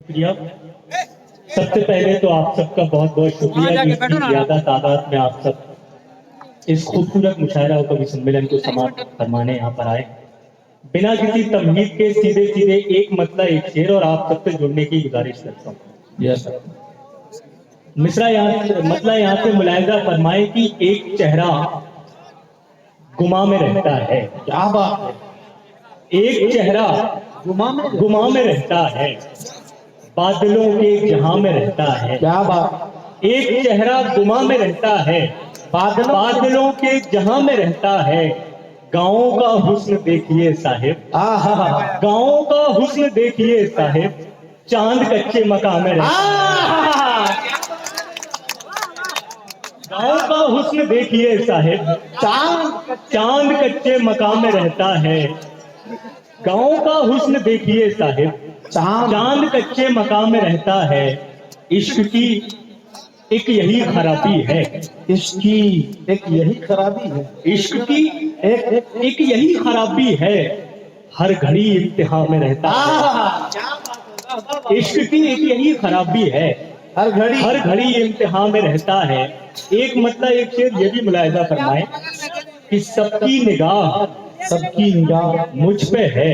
शुक्रिया। सबसे पहले तो आप सबका बहुत बहुत शुक्रिया कि इतनी ज्यादा तादाद में आप सब इस खूबसूरत मुशायरा और कवि सम्मेलन को समाप्त फरमाने यहाँ पर आए। बिना किसी तमहीद के सीधे सीधे एक मतला एक शेर और आप सबसे जुड़ने की गुजारिश करता हूँ। यस मिसरा यहाँ से मुलायजा फरमाए कि एक चेहरा गुमा में रहता है। क्या बात है। एक चेहरा गुमा में रहता है, बादलों के जहां में रहता है। क्या बात। एक चेहरा गुमा में रहता है, बादलों के जहां में रहता है। गाँवों का हुस्न देखिए साहिब, गाँवों का हुस्न देखिए साहिब, चांद कच्चे मकान में रहता है। गाँव का हुस्न देखिए साहिब, चांद कच्चे मकान में रहता है। गाँव का हुस्न देखिए साहिब, चांद कच्चे मकान में रहता है। इश्क की एक यही खराबी है, इश्क की एक यही खराबी है, इश्क की एक यही खराबी है, हर घड़ी इम्तिहान में रहता है। इश्क की एक यही खराबी है, हर घड़ी इम्तिहान में रहता है। एक मतलब एक शेर ये भी मुलाहिजा फरमाए कि सबकी निगाह मुझ पे है,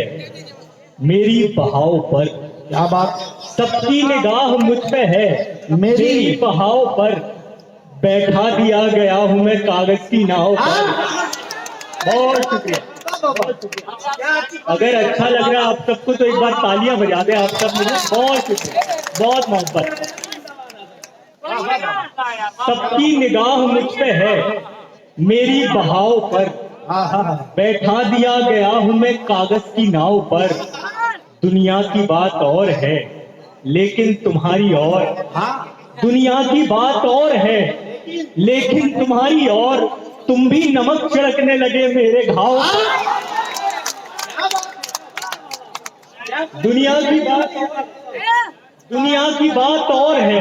मेरी बहाव पर। क्या बात। सबकी निगाह मुझ पे है, मेरी बहाव पर। बैठा दिया गया हूं मैं कागज की नाव पर। बहुत शुक्रिया। अगर अच्छा लग रहा है आप सबको तो एक बार तालियां बजा दें आप सब मुझे। बहुत शुक्रिया, बहुत मोहब्बत। सबकी निगाह मुझ पे है, मेरी बहाव पर। बैठा दिया गया हूं मैं कागज की नाव पर। दुनिया की बात और है लेकिन तुम्हारी और, दुनिया की बात और है लेकिन तुम्हारी और। तुम भी नमक छिड़कने लगे मेरे घाव। दुनिया की बात और है।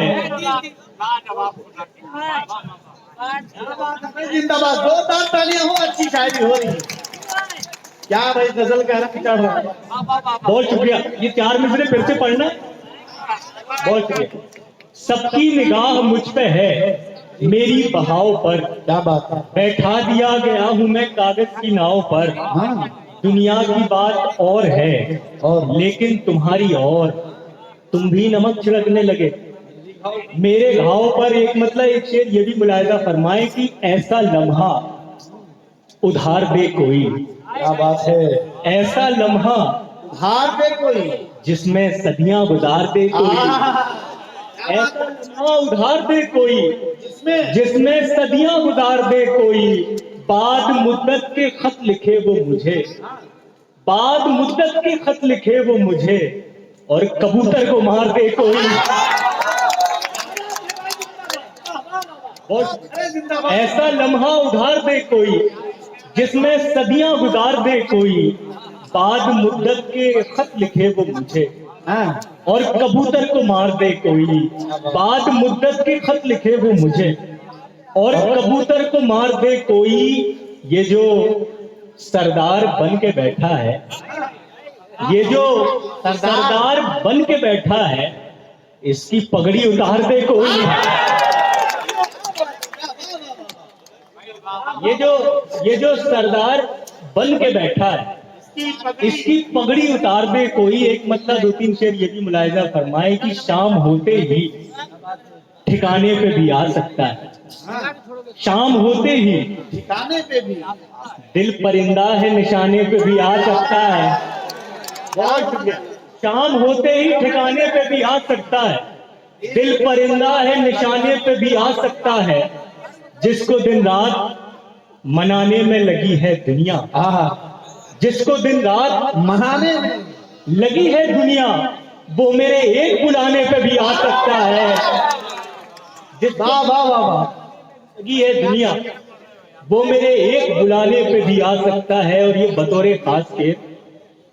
जिंदाबाद, दो तालियां हो, अच्छी शायरी हो रही है। क्या भाई गजल का रंग चढ़ रहा है। बहुत शुक्रिया। ये 4 मिसरे फिर से पढ़ना। बहुत शुक्रिया। सबकी निगाह मुझ पे है, मेरी बहाव पर। क्या बात है। बैठा दिया गया हूं मैं कागज की नाव पर। दुनिया की बात और है और लेकिन तुम्हारी और। तुम भी नमक छिड़कने लगे मेरे घाव पर। एक मतलब एक शेर ये भी मुलाहिजा फरमाए कि ऐसा लम्हा उधार दे कोई। क्या बात है। ऐसा लम्हा उधार दे कोई, जिसमें सदियां गुजार दे कोई। ऐसा लम्हा उधार दे कोई, जिसमें सदियां गुजार दे कोई। बाद मुद्दत के खत लिखे वो मुझे, बाद मुद्दत के खत लिखे वो मुझे, और कबूतर को मार दे कोई। ऐसा लम्हा उधार दे कोई, जिसमें सदियां गुजार दे कोई। बाद मुद्दत के खत लिखे वो मुझे, और कबूतर को मार दे कोई। बाद मुद्दत के खत लिखे वो मुझे, और कबूतर को मार दे कोई। ये जो सरदार बन के बैठा है, ये जो सरदार बन के बैठा है, इसकी पगड़ी उतार दे कोई। ये जो सरदार बन के बैठा है, इसकी पगड़ी उतार दे कोई। एक मतलब 2-3 शेर ये भी मुलाहिजा फरमाए कि शाम होते ही ठिकाने पे भी आ सकता है। शाम होते ही ठिकाने पे भी दिल परिंदा है निशाने पे भी आ सकता है। बहुत शुक्रिया। शाम होते ही ठिकाने पे भी आ सकता है, दिल परिंदा है निशाने पे भी आ सकता है। जिसको दिन रात मनाने में लगी है दुनिया, जिसको दिन रात मनाने में लगी है दुनिया, वो मेरे एक बुलाने पे भी आ सकता है। जिसको लगी है दुनिया, वो मेरे एक बुलाने पे भी आ सकता है। और ये बतौरे खास के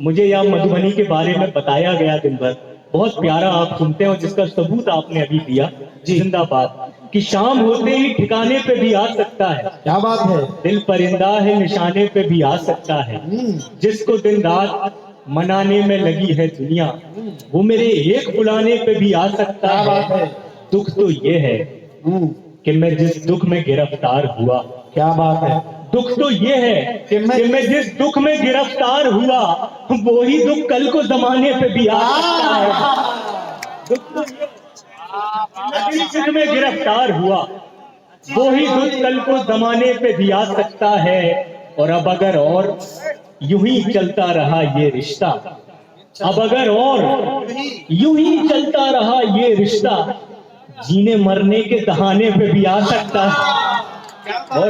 मुझे यहाँ मधुबनी के बारे में बताया गया दिन भर, बहुत प्यारा आप सुनते हो, जिसका सबूत आपने अभी दिया। जिंदाबाद। कि शाम होते ही ठिकाने पे भी आ सकता है। क्या बात है। दिल परिंदा है निशाने पे भी आ सकता है। जिसको दिन रात मनाने में लगी है दुनिया, वो मेरे एक बुलाने पे भी आ सकता क्या बात है। है। दुख तो ये है कि मैं जिस दुख में गिरफ्तार हुआ, क्या बात है। दुख तो ये है कि मैं जिस दुख में गिरफ्तार हुआ, वही दुख कल को जमाने पे भी आ सकता है। दुख तो ये मैं जिस दुख में गिरफ्तार हुआ, वही दुख कल को जमाने पे भी आ सकता है। और अब अगर और यूं ही चलता रहा ये रिश्ता, अब अगर और यूं ही चलता रहा ये रिश्ता, जीने मरने के दहाने पे भी आ सकता है। और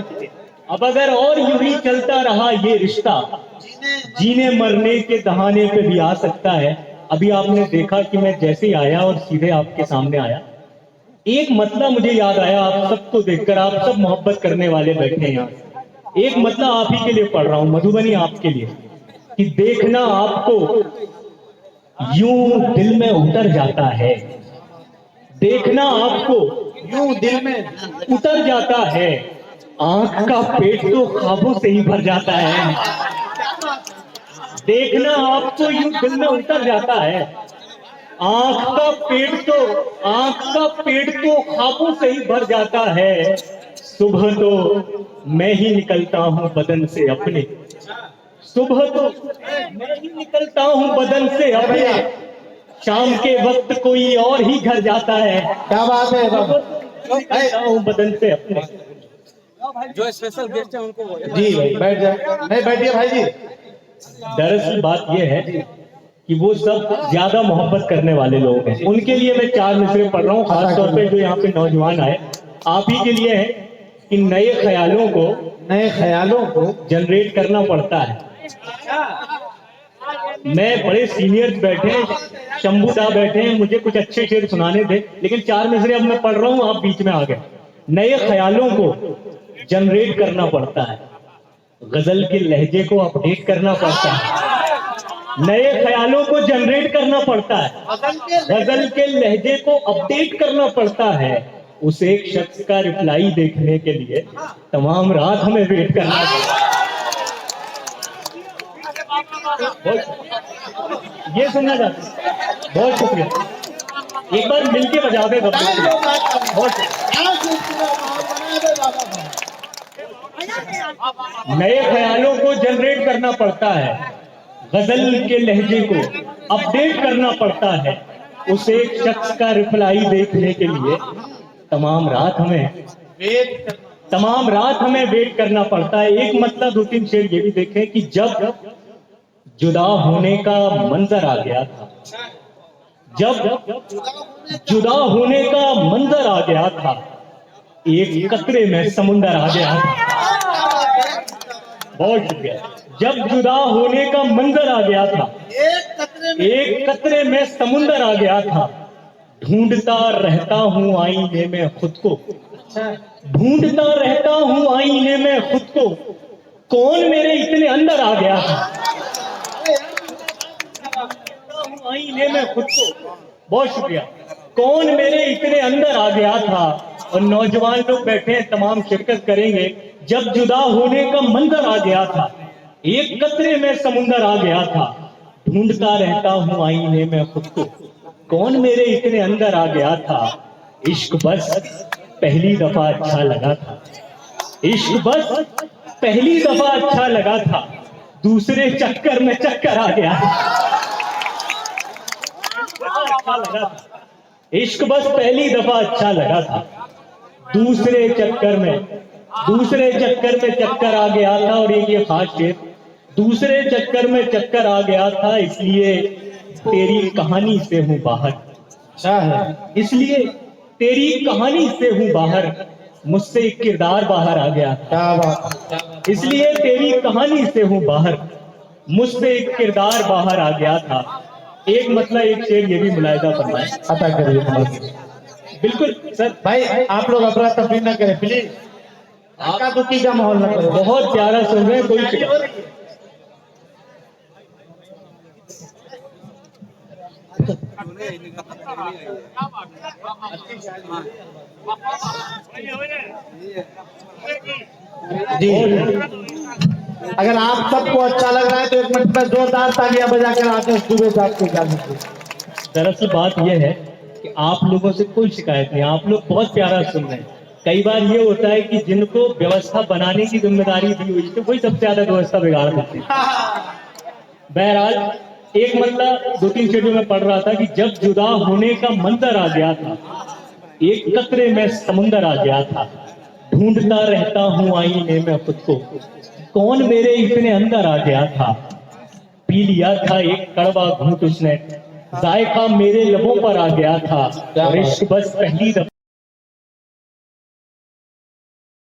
अब अगर और यूं ही चलता रहा ये रिश्ता, जीने मरने के दहाने पे भी आ सकता है। अभी आपने देखा कि मैं जैसे ही आया और सीधे आपके सामने आया, एक मतला मुझे याद आया। आप सबको देखकर, आप सब मोहब्बत करने वाले बैठे हैं यहाँ, एक मतला आप ही के लिए पढ़ रहा हूं, मधुबनी आपके लिए, कि देखना आपको यूं दिल में उतर जाता है, देखना आपको यूं दिल में उतर जाता है, आंख का पेट तो ख्वाबों से ही भर जाता है। देखना आपको यूं दिल में उतर जाता है, आंख का पेट तो ख्वाबों से ही भर जाता है। सुबह तो मैं ही निकलता हूं बदन से अपने, सुबह तो मैं ही निकलता हूं बदन से अपने, शाम के वक्त कोई और ही घर जाता है। क्या बात है बाबा। निकलता हूं बदन से अपने। जो स्पेशल गेस्ट है उनको जी भाई बैठ जाए, नहीं बैठिए भाई जी। दरअसल बात यह है कि वो सब ज्यादा मोहब्बत करने वाले लोग हैं, उनके लिए मैं चार मिसरे पढ़ रहा हूँ, खासतौर पे जो यहाँ पे नौजवान आए, आप ही के लिए है कि नए ख्यालों को जनरेट करना पड़ता है। मैं बड़े सीनियर्स बैठे हैं, शंभू दा बैठे हैं, मुझे कुछ अच्छे शेर सुनाने थे, लेकिन चार मिसरे अब मैं पढ़ रहा हूँ, आप बीच में आ गए। नए ख्यालों को जनरेट करना पड़ता है, गजल के लहजे को अपडेट करना पड़ता है, नए ख्यालों को जनरेट करना पड़ता है, गजल के लहजे को अपडेट करना पड़ता है। उस एक शख्स का रिप्लाई देखने के लिए तमाम रात हमें वेट करना पड़ता है। ये सुनना चाहते हैं? बहुत शुक्रिया, एक बार मिलके बजा दे सब लोग। बहुत नए ख्यालों को जनरेट करना पड़ता है, गजल के लहजे को अपडेट करना पड़ता है। उस एक शख्स का रिप्लाई देखने के लिए तमाम रात हमें वेट करना पड़ता है। एक मतलब दो तीन शेर ये भी देखें कि जब जुदा होने का मंजर आ गया था, जब जुदा होने का मंजर आ गया था, एक कतरे में समुंदर आ गया था। बहुत शुक्रिया। जब जुदा होने का मंजर आ गया था, एक कतरे में समुंदर आ गया था, ढूंढता रहता हूं आईने में खुद को, ढूंढता रहता हूं आईने में खुद को, कौन मेरे इतने अंदर आ गया था, आईने में खुद को। बहुत शुक्रिया। कौन मेरे इतने अंदर आ गया था। और नौजवान लोग बैठे हैं, तमाम शिरकत करेंगे। जब जुदा होने का मंजर आ गया था, एक कतरे में समुंदर आ गया था, ढूंढता रहता हूं आईने में खुद को, कौन मेरे इतने अंदर आ गया था। इश्क बस पहली दफा अच्छा लगा था, इश्क बस पहली दफा अच्छा लगा था, दूसरे चक्कर में चक्कर आ गया। अच्छा लगा था, इश्क बस पहली दफा अच्छा लगा था, दूसरे चक्कर में चक्कर आ गया था। और एक ये खास शेर, दूसरे चक्कर में चक्कर आ गया था, इसलिए तेरी कहानी से हूं बाहर, इसलिए तेरी कहानी से हूं बाहर, मुझसे एक किरदार बाहर आ गया था, इसलिए तेरी कहानी से हूं बाहर, मुझसे एक किरदार बाहर आ गया था। एक मतलब एक शेर ये भी मुलायजा फरमाए, अता करिए। बिल्कुल सर भाई आप लोग अफरा तफरी न करें प्लीज, धक्का दुक्की का माहौल न करें। बहुत प्यारा सुन रहे हैं, कोई जी अगर आप सबको अच्छा लग रहा है तो एक मिनट में जोरदार तालियां बजाकर आते दुबे साहब को गा दीजिए। दरअसल बात यह है कि आप लोगों से कोई शिकायत नहीं, आप लोग बहुत प्यारा सुन रहे हैं। कई बार ये होता है कि जिनको व्यवस्था बनाने की जिम्मेदारी दी हुई थी वही सबसे ज्यादा व्यवस्था बिगाड़ देते हैं। बहरहाल एक मतलब 2-3 शेड्यूल में पढ़ रहा था कि जब जुदा होने का मंजर आ गया था, एक कतरे में समुंदर आ गया था, ढूंढता रहता हूँ आईने में खुद को, कौन मेरे इतने अंदर आ गया था, पी लिया था एक कड़वा घूंट उसने, जायका मेरे लबों पर आ गया था, और इश्क बस पहली दफा